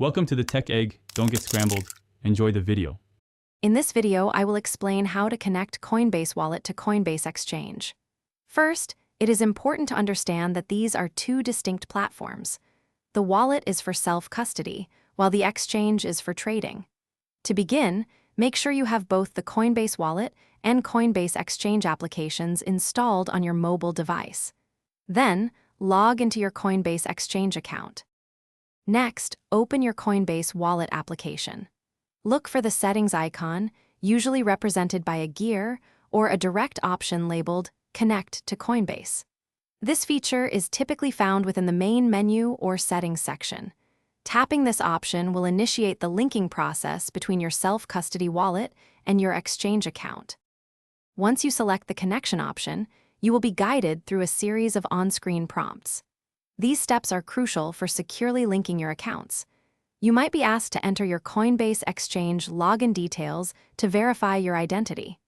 Welcome to the Tech Egg. Don't get scrambled. Enjoy the video. In this video, I will explain how to connect Coinbase wallet to Coinbase Exchange. First, it is important to understand that these are two distinct platforms. The wallet is for self-custody, while the exchange is for trading. To begin, make sure you have both the Coinbase wallet and Coinbase Exchange applications installed on your mobile device. Then, log into your Coinbase Exchange account. Next, open your Coinbase wallet application. Look for the settings icon, usually represented by a gear, or a direct option labeled Connect to Coinbase. This feature is typically found within the main menu or settings section. Tapping this option will initiate the linking process between your self-custody wallet and your exchange account. Once you select the connection option, you will be guided through a series of on-screen prompts. These steps are crucial for securely linking your accounts. You might be asked to enter your Coinbase Exchange login details to verify your identity.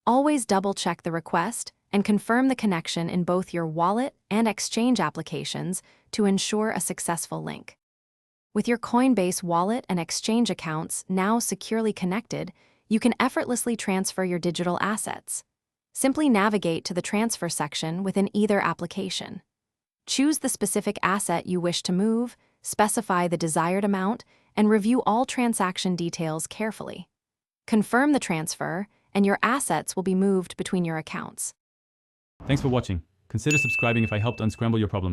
Always double-check the request and confirm the connection in both your wallet and exchange applications to ensure a successful link. With your Coinbase wallet and exchange accounts now securely connected, you can effortlessly transfer your digital assets. Simply navigate to the transfer section within either application. Choose the specific asset you wish to move, specify the desired amount, and review all transaction details carefully. Confirm the transfer, and your assets will be moved between your accounts. Thanks for watching. Consider subscribing if I helped unscramble your problems.